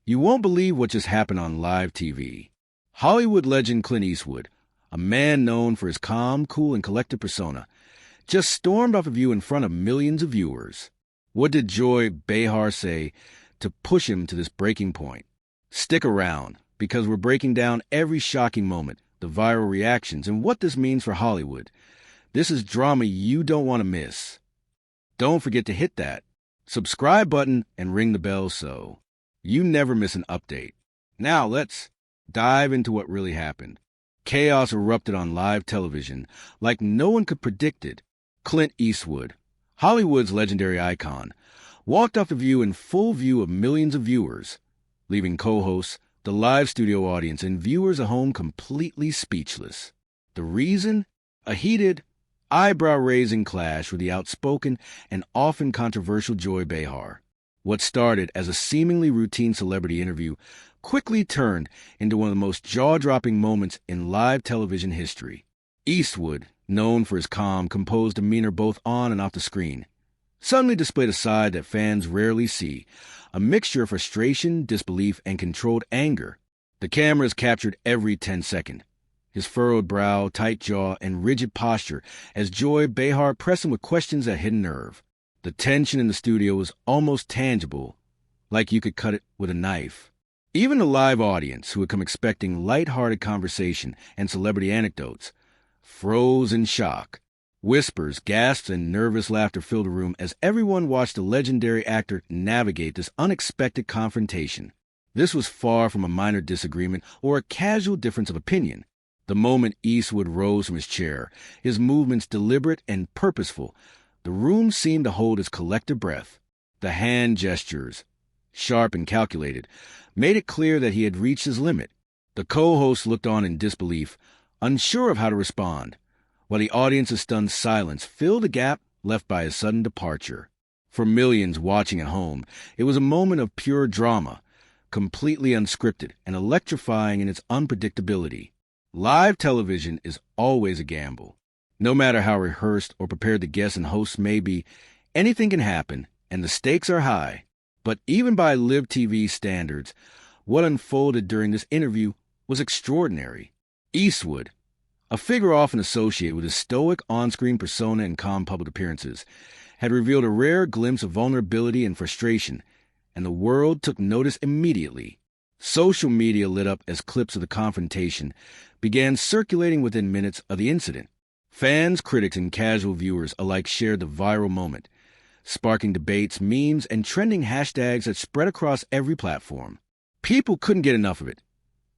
You won't believe what just happened on live TV. Hollywood legend Clint Eastwood, a man known for his calm, cool, and collected persona, just stormed off a view in front of millions of viewers. What did Joy Behar say to push him to this breaking point? Stick around, because we're breaking down every shocking moment, the viral reactions, and what this means for Hollywood. This is drama you don't want to miss. Don't forget to hit that subscribe button and ring the bell so you never miss an update. Now let's dive into what really happened. Chaos erupted on live television like no one could predict it. Clint Eastwood, Hollywood's legendary icon, walked off the view in full view of millions of viewers, leaving co-hosts, the live studio audience, and viewers at home completely speechless. The reason? A heated, eyebrow-raising clash with the outspoken and often controversial Joy Behar. What started as a seemingly routine celebrity interview quickly turned into one of the most jaw-dropping moments in live television history. Eastwood, known for his calm, composed demeanor both on and off the screen, suddenly displayed a side that fans rarely see, a mixture of frustration, disbelief, and controlled anger. The cameras captured every 10-second. His furrowed brow, tight jaw, and rigid posture as Joy Behar pressed him with questions that hit a nerve. The tension in the studio was almost tangible, like you could cut it with a knife. Even the live audience, who had come expecting light-hearted conversation and celebrity anecdotes, froze in shock. Whispers, gasps, and nervous laughter filled the room as everyone watched the legendary actor navigate this unexpected confrontation. This was far from a minor disagreement or a casual difference of opinion. The moment Eastwood rose from his chair, his movements deliberate and purposeful, the room seemed to hold its collective breath. The hand gestures, sharp and calculated, made it clear that he had reached his limit. The co-host looked on in disbelief, unsure of how to respond, while the audience's stunned silence filled the gap left by his sudden departure. For millions watching at home, it was a moment of pure drama, completely unscripted and electrifying in its unpredictability. Live television is always a gamble. No matter how rehearsed or prepared the guests and hosts may be, anything can happen, and the stakes are high. But even by live TV standards, what unfolded during this interview was extraordinary. Eastwood, a figure often associated with his stoic on-screen persona and calm public appearances, had revealed a rare glimpse of vulnerability and frustration, and the world took notice immediately. Social media lit up as clips of the confrontation began circulating within minutes of the incident. Fans, critics, and casual viewers alike shared the viral moment, sparking debates, memes, and trending hashtags that spread across every platform. People couldn't get enough of it.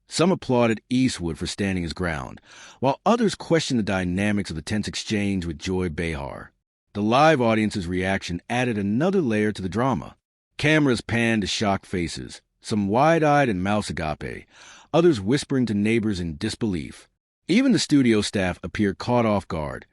Some applauded Eastwood for standing his ground, while others questioned the dynamics of the tense exchange with Joy Behar. The live audience's reaction added another layer to the drama. Cameras panned to shocked faces, some wide-eyed and mouse agape, others whispering to neighbors in disbelief. Even the studio staff appeared caught off guard,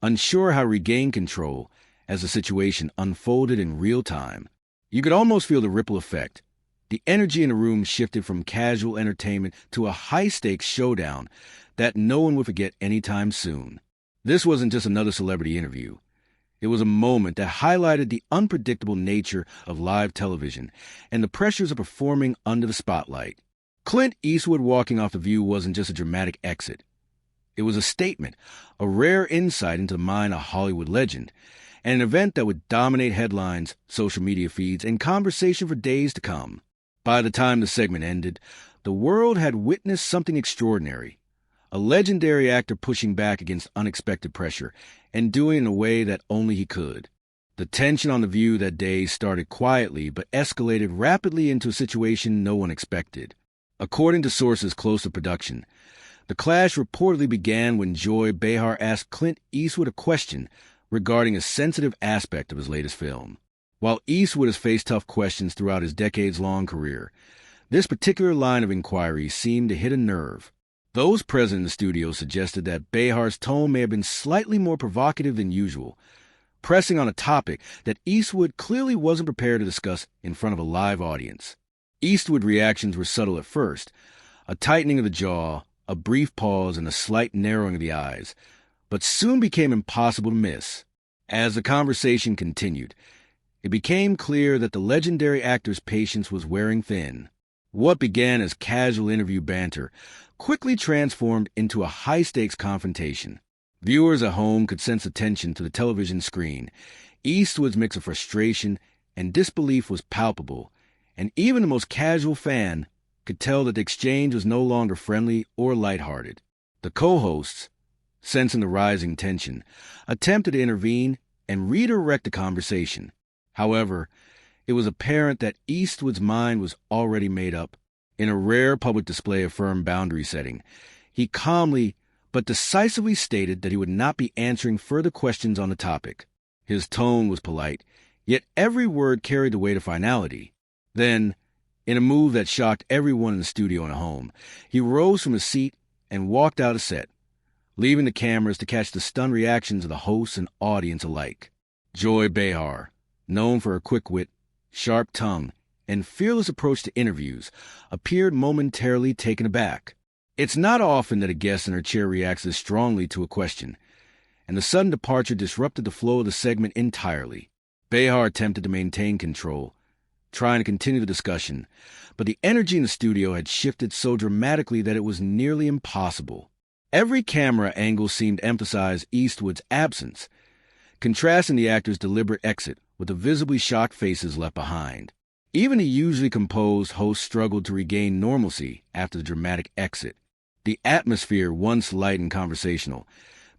unsure how to regain control as the situation unfolded in real time. You could almost feel the ripple effect. The energy in the room shifted from casual entertainment to a high-stakes showdown that no one would forget anytime soon. This wasn't just another celebrity interview. It was a moment that highlighted the unpredictable nature of live television and the pressures of performing under the spotlight. Clint Eastwood walking off the view wasn't just a dramatic exit. It was a statement, a rare insight into the mind of a Hollywood legend, and an event that would dominate headlines, social media feeds, and conversation for days to come. By the time the segment ended, the world had witnessed something extraordinary. A legendary actor pushing back against unexpected pressure and doing it in a way that only he could. The tension on the view that day started quietly but escalated rapidly into a situation no one expected. According to sources close to production, the clash reportedly began when Joy Behar asked Clint Eastwood a question regarding a sensitive aspect of his latest film. While Eastwood has faced tough questions throughout his decades-long career, this particular line of inquiry seemed to hit a nerve. Those present in the studio suggested that Behar's tone may have been slightly more provocative than usual, pressing on a topic that Eastwood clearly wasn't prepared to discuss in front of a live audience. Eastwood reactions were subtle at first, a tightening of the jaw, a brief pause, and a slight narrowing of the eyes, but soon became impossible to miss. As the conversation continued, it became clear that the legendary actor's patience was wearing thin. What began as casual interview banter quickly transformed into a high-stakes confrontation. Viewers at home could sense the tension to the television screen. Eastwood's mix of frustration and disbelief was palpable, and even the most casual fan could tell that the exchange was no longer friendly or lighthearted. The co-hosts, sensing the rising tension, attempted to intervene and redirect the conversation. However, it was apparent that Eastwood's mind was already made up. In a rare public display of firm boundary setting, he calmly but decisively stated that he would not be answering further questions on the topic. His tone was polite, yet every word carried the weight of finality. Then, in a move that shocked everyone in the studio and at home, he rose from his seat and walked out of set, leaving the cameras to catch the stunned reactions of the hosts and audience alike. Joy Behar, known for her quick wit, sharp tongue, and fearless approach to interviews, appeared momentarily taken aback. It's not often that a guest in her chair reacts this strongly to a question, and the sudden departure disrupted the flow of the segment entirely. Behar attempted to maintain control, trying to continue the discussion, but the energy in the studio had shifted so dramatically that it was nearly impossible. Every camera angle seemed to emphasize Eastwood's absence, contrasting the actor's deliberate exit with the visibly shocked faces left behind. Even the usually composed host struggled to regain normalcy after the dramatic exit. The atmosphere, once light and conversational,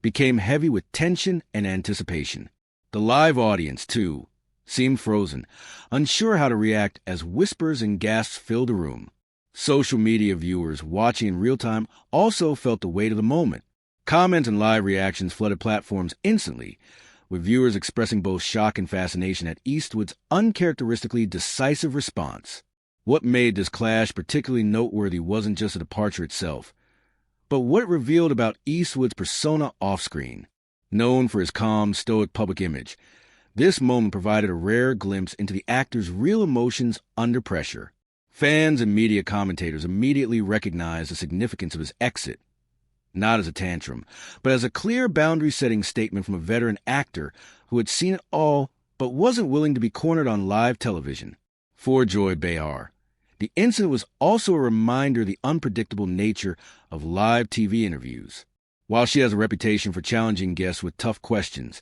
became heavy with tension and anticipation. The live audience, too, seemed frozen, unsure how to react as whispers and gasps filled the room. Social media viewers watching in real time also felt the weight of the moment. Comments and live reactions flooded platforms instantly, with viewers expressing both shock and fascination at Eastwood's uncharacteristically decisive response. What made this clash particularly noteworthy wasn't just the departure itself, but what it revealed about Eastwood's persona off-screen. Known for his calm, stoic public image, this moment provided a rare glimpse into the actor's real emotions under pressure. Fans and media commentators immediately recognized the significance of his exit, not as a tantrum, but as a clear boundary-setting statement from a veteran actor who had seen it all but wasn't willing to be cornered on live television. For Joy Behar, the incident was also a reminder of the unpredictable nature of live TV interviews. While she has a reputation for challenging guests with tough questions,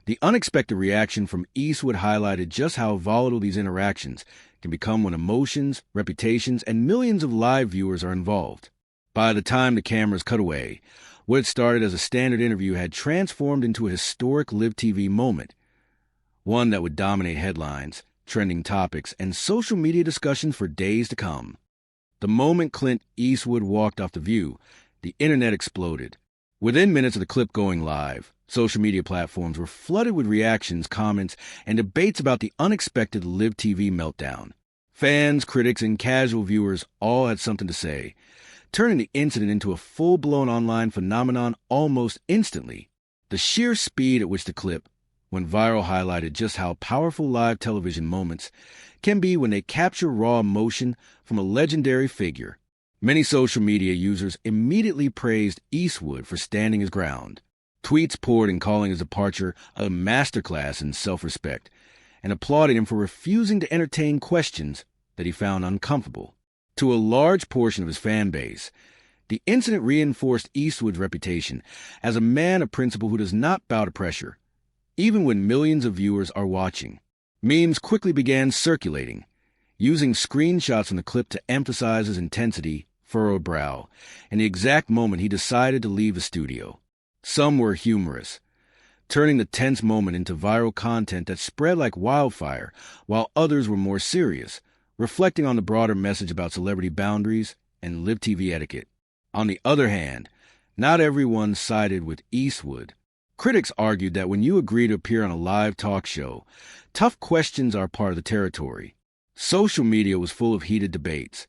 the unexpected reaction from Eastwood highlighted just how volatile these interactions can become when emotions, reputations, and millions of live viewers are involved. By the time the cameras cut away, what had started as a standard interview had transformed into a historic live TV moment, one that would dominate headlines, trending topics, and social media discussions for days to come. The moment Clint Eastwood walked off The View, the internet exploded. Within minutes of the clip going live, social media platforms were flooded with reactions, comments, and debates about the unexpected live TV meltdown. Fans, critics, and casual viewers all had something to say, turning the incident into a full-blown online phenomenon almost instantly. The sheer speed at which the clip went viral highlighted just how powerful live television moments can be when they capture raw emotion from a legendary figure. Many social media users immediately praised Eastwood for standing his ground. Tweets poured in calling his departure a masterclass in self-respect and applauding him for refusing to entertain questions that he found uncomfortable. To a large portion of his fan base, the incident reinforced Eastwood's reputation as a man of principle who does not bow to pressure, even when millions of viewers are watching. Memes quickly began circulating, using screenshots from the clip to emphasize his intensity, furrowed brow, and the exact moment he decided to leave the studio. Some were humorous, turning the tense moment into viral content that spread like wildfire, while others were more serious, reflecting on the broader message about celebrity boundaries and live TV etiquette. On the other hand, not everyone sided with Eastwood. Critics argued that when you agree to appear on a live talk show, tough questions are part of the territory. Social media was full of heated debates,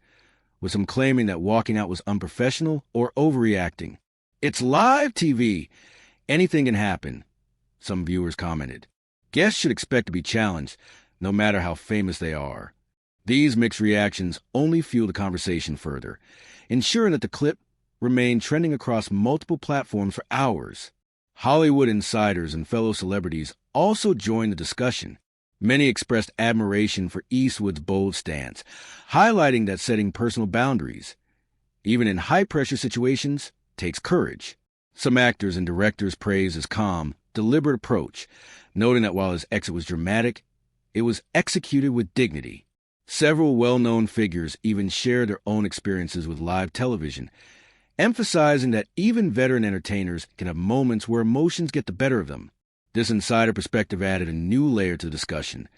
with some claiming that walking out was unprofessional or overreacting. "It's live TV. Anything can happen," some viewers commented. Guests should expect to be challenged, no matter how famous they are. These mixed reactions only fueled the conversation further, ensuring that the clip remained trending across multiple platforms for hours. Hollywood insiders and fellow celebrities also joined the discussion. Many expressed admiration for Eastwood's bold stance, highlighting that setting personal boundaries, even in high-pressure situations, takes courage. Some actors and directors praised his calm, deliberate approach, noting that while his exit was dramatic, it was executed with dignity. Several well-known figures even shared their own experiences with live television, emphasizing that even veteran entertainers can have moments where emotions get the better of them. This insider perspective added a new layer to the discussion,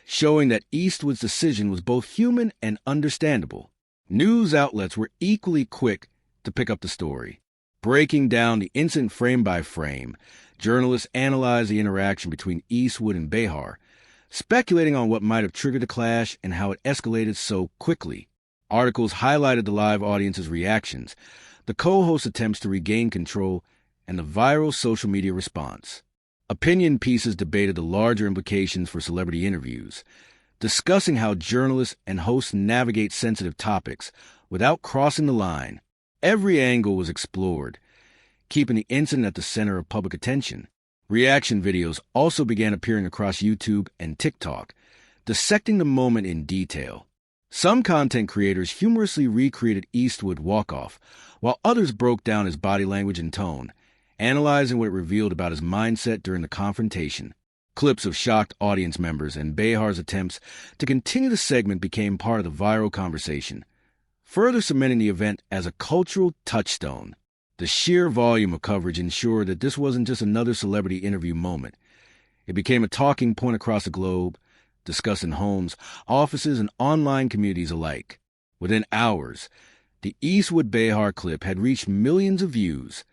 showing that Eastwood's decision was both human and understandable. News outlets were equally quick to pick up the story. Breaking down the incident frame by frame, journalists analyzed the interaction between Eastwood and Behar, speculating on what might have triggered the clash and how it escalated so quickly. Articles highlighted the live audience's reactions, the co-host's attempts to regain control, and the viral social media response. Opinion pieces debated the larger implications for celebrity interviews, discussing how journalists and hosts navigate sensitive topics without crossing the line. Every angle was explored, keeping the incident at the center of public attention. Reaction videos also began appearing across YouTube and TikTok, dissecting the moment in detail. Some content creators humorously recreated Eastwood's walk-off, while others broke down his body language and tone, analyzing what it revealed about his mindset during the confrontation. Clips of shocked audience members and Behar's attempts to continue the segment became part of the viral conversation, further cementing the event as a cultural touchstone. The sheer volume of coverage ensured that this wasn't just another celebrity interview moment. It became a talking point across the globe, discussed in homes, offices, and online communities alike. Within hours, the Eastwood-Behar clip had reached millions of views,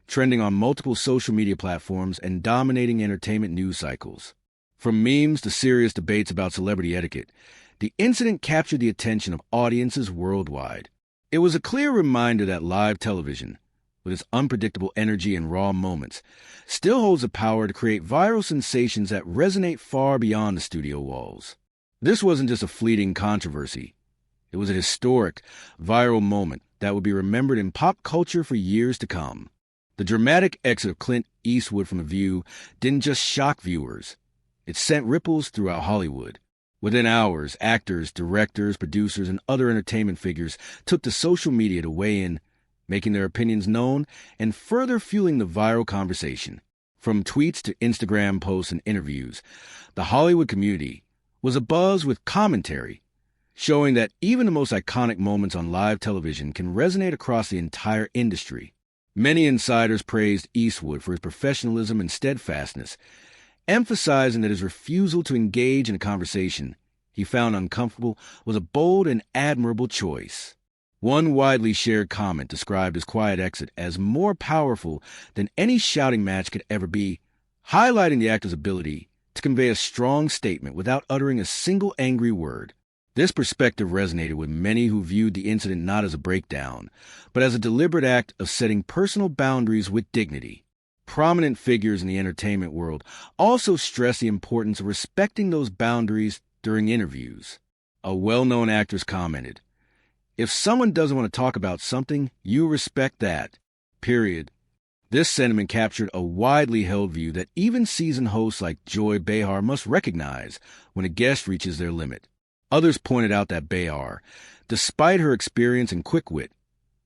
trending on multiple social media platforms and dominating entertainment news cycles. From memes to serious debates about celebrity etiquette, the incident captured the attention of audiences worldwide. It was a clear reminder that live television, with its unpredictable energy and raw moments, still holds the power to create viral sensations that resonate far beyond the studio walls. This wasn't just a fleeting controversy. It was a historic, viral moment that would be remembered in pop culture for years to come. The dramatic exit of Clint Eastwood from The View didn't just shock viewers. It sent ripples throughout Hollywood. Within hours, actors, directors, producers, and other entertainment figures took to social media to weigh in, making their opinions known and further fueling the viral conversation. From tweets to Instagram posts and interviews, the Hollywood community was abuzz with commentary, showing that even the most iconic moments on live television can resonate across the entire industry. Many insiders praised Eastwood for his professionalism and steadfastness, emphasizing that his refusal to engage in a conversation he found uncomfortable was a bold and admirable choice. One widely shared comment described his quiet exit as more powerful than any shouting match could ever be, highlighting the actor's ability to convey a strong statement without uttering a single angry word. This perspective resonated with many who viewed the incident not as a breakdown, but as a deliberate act of setting personal boundaries with dignity. Prominent figures in the entertainment world also stressed the importance of respecting those boundaries during interviews. A well-known actress commented, "If someone doesn't want to talk about something, you respect that. Period." This sentiment captured a widely held view that even seasoned hosts like Joy Behar must recognize when a guest reaches their limit. Others pointed out that Behar, despite her experience and quick wit,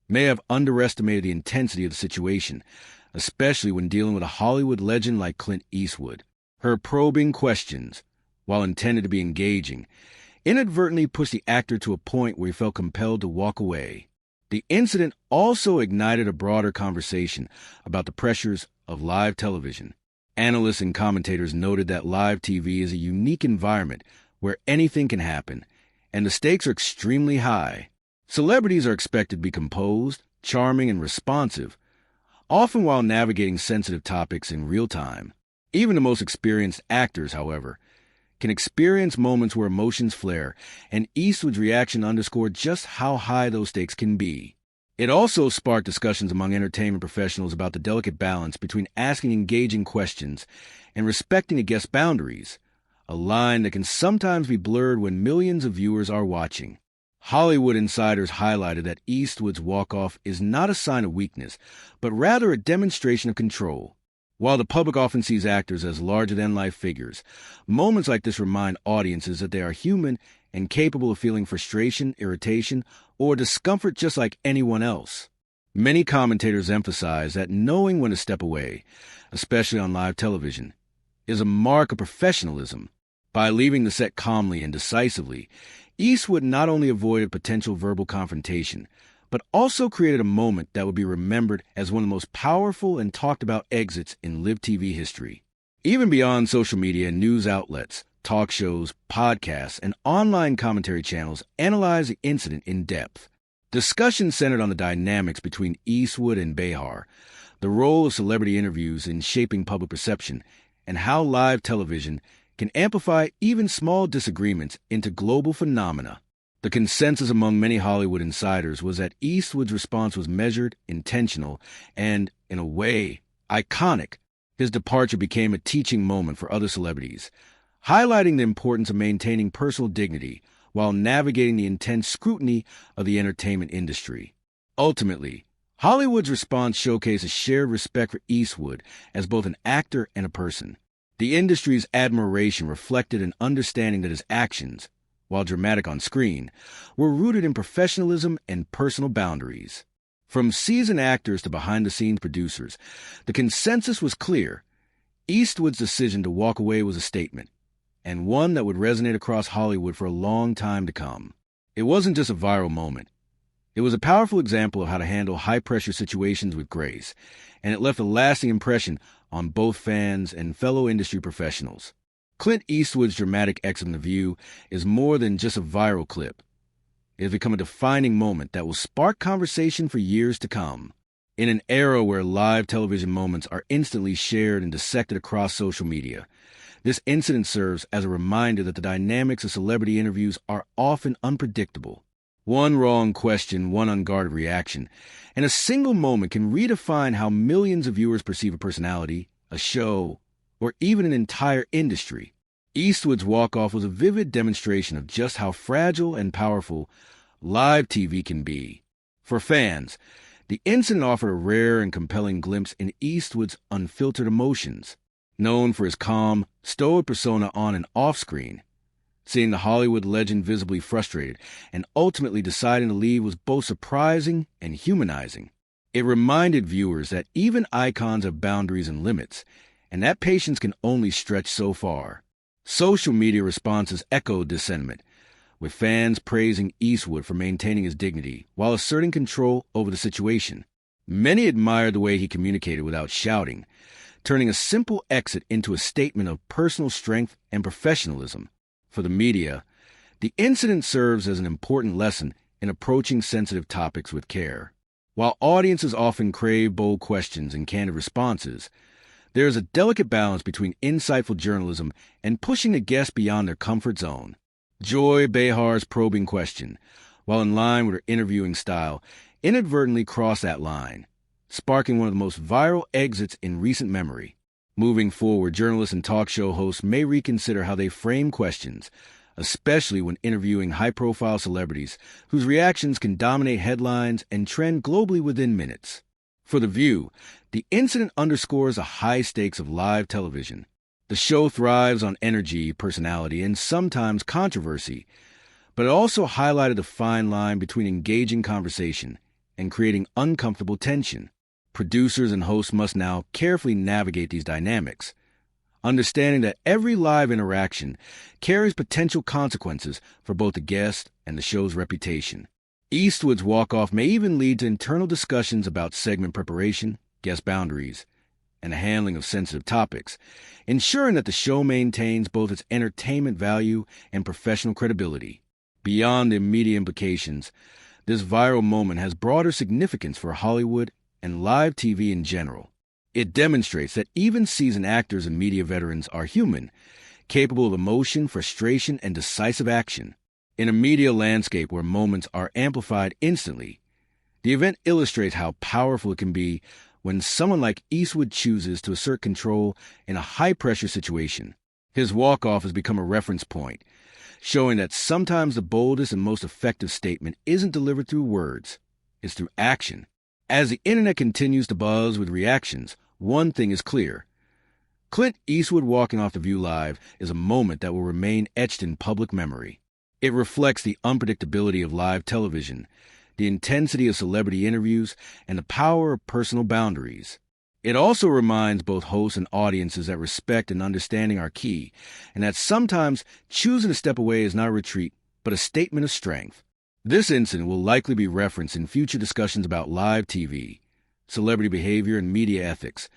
may have underestimated the intensity of the situation, especially when dealing with a Hollywood legend like Clint Eastwood. Her probing questions, while intended to be engaging, inadvertently pushed the actor to a point where he felt compelled to walk away. The incident also ignited a broader conversation about the pressures of live television. Analysts and commentators noted that live TV is a unique environment where anything can happen, and the stakes are extremely high. Celebrities are expected to be composed, charming, and responsive, often while navigating sensitive topics in real time. Even the most experienced actors, however, can experience moments where emotions flare, and Eastwood's reaction underscored just how high those stakes can be. It also sparked discussions among entertainment professionals about the delicate balance between asking engaging questions and respecting a guest's boundaries, a line that can sometimes be blurred when millions of viewers are watching. Hollywood insiders highlighted that Eastwood's walk-off is not a sign of weakness, but rather a demonstration of control. While the public often sees actors as larger-than-life figures, moments like this remind audiences that they are human and capable of feeling frustration, irritation, or discomfort just like anyone else. Many commentators emphasize that knowing when to step away, especially on live television, is a mark of professionalism. By leaving the set calmly and decisively, Eastwood not only avoided potential verbal confrontation, but also created a moment that would be remembered as one of the most powerful and talked about exits in live TV history. Even beyond social media and news outlets, talk shows, podcasts, and online commentary channels analyze the incident in depth. Discussions centered on the dynamics between Eastwood and Behar, the role of celebrity interviews in shaping public perception, and how live television can amplify even small disagreements into global phenomena. The consensus among many Hollywood insiders was that Eastwood's response was measured, intentional, and, in a way, iconic. His departure became a teaching moment for other celebrities, highlighting the importance of maintaining personal dignity while navigating the intense scrutiny of the entertainment industry. Ultimately, Hollywood's response showcased a shared respect for Eastwood as both an actor and a person. The industry's admiration reflected an understanding that his actions, while dramatic on screen, were rooted in professionalism and personal boundaries. From seasoned actors to behind-the-scenes producers, the consensus was clear. Eastwood's decision to walk away was a statement, and one that would resonate across Hollywood for a long time to come. It wasn't just a viral moment. It was a powerful example of how to handle high-pressure situations with grace, and it left a lasting impression on both fans and fellow industry professionals. Clint Eastwood's dramatic exit from The View is more than just a viral clip. It has become a defining moment that will spark conversation for years to come. In an era where live television moments are instantly shared and dissected across social media, this incident serves as a reminder that the dynamics of celebrity interviews are often unpredictable. One wrong question, one unguarded reaction, and a single moment can redefine how millions of viewers perceive a personality, a show, or even an entire industry. Eastwood's walk-off was a vivid demonstration of just how fragile and powerful live TV can be. For fans, the incident offered a rare and compelling glimpse in Eastwood's unfiltered emotions. Known for his calm, stoic persona on and off-screen, seeing the Hollywood legend visibly frustrated and ultimately deciding to leave was both surprising and humanizing. It reminded viewers that even icons have boundaries and limits, and that patience can only stretch so far. Social media responses echoed this sentiment, with fans praising Eastwood for maintaining his dignity while asserting control over the situation. Many admired the way he communicated without shouting, turning a simple exit into a statement of personal strength and professionalism. For the media, the incident serves as an important lesson in approaching sensitive topics with care. While audiences often crave bold questions and candid responses, there is a delicate balance between insightful journalism and pushing the guest beyond their comfort zone. Joy Behar's probing question, while in line with her interviewing style, inadvertently crossed that line, sparking one of the most viral exits in recent memory. Moving forward, journalists and talk show hosts may reconsider how they frame questions, especially when interviewing high-profile celebrities whose reactions can dominate headlines and trend globally within minutes. For The View, the incident underscores the high stakes of live television. The show thrives on energy, personality, and sometimes controversy, but it also highlighted the fine line between engaging conversation and creating uncomfortable tension. Producers and hosts must now carefully navigate these dynamics, understanding that every live interaction carries potential consequences for both the guest and the show's reputation. Eastwood's walk-off may even lead to internal discussions about segment preparation, guest boundaries, and the handling of sensitive topics, ensuring that the show maintains both its entertainment value and professional credibility. Beyond the immediate implications, this viral moment has broader significance for Hollywood and live TV in general. It demonstrates that even seasoned actors and media veterans are human, capable of emotion, frustration, and decisive action. In a media landscape where moments are amplified instantly, the event illustrates how powerful it can be when someone like Eastwood chooses to assert control in a high-pressure situation. His walk-off has become a reference point, showing that sometimes the boldest and most effective statement isn't delivered through words, it's through action. As the internet continues to buzz with reactions, one thing is clear. Clint Eastwood walking off The View Live is a moment that will remain etched in public memory. It reflects the unpredictability of live television, the intensity of celebrity interviews, and the power of personal boundaries. It also reminds both hosts and audiences that respect and understanding are key, and that sometimes choosing to step away is not a retreat, but a statement of strength. This incident will likely be referenced in future discussions about live TV, celebrity behavior, and media ethics,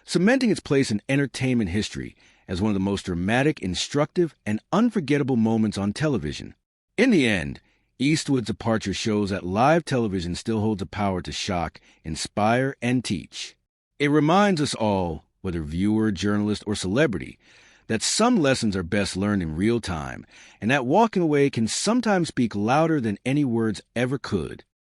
cementing its place in entertainment history as one of the most dramatic, instructive, and unforgettable moments on television. In the end, Eastwood's departure shows that live television still holds the power to shock, inspire, and teach. It reminds us all, whether viewer, journalist, or celebrity, that some lessons are best learned in real time, and that walking away can sometimes speak louder than any words ever could.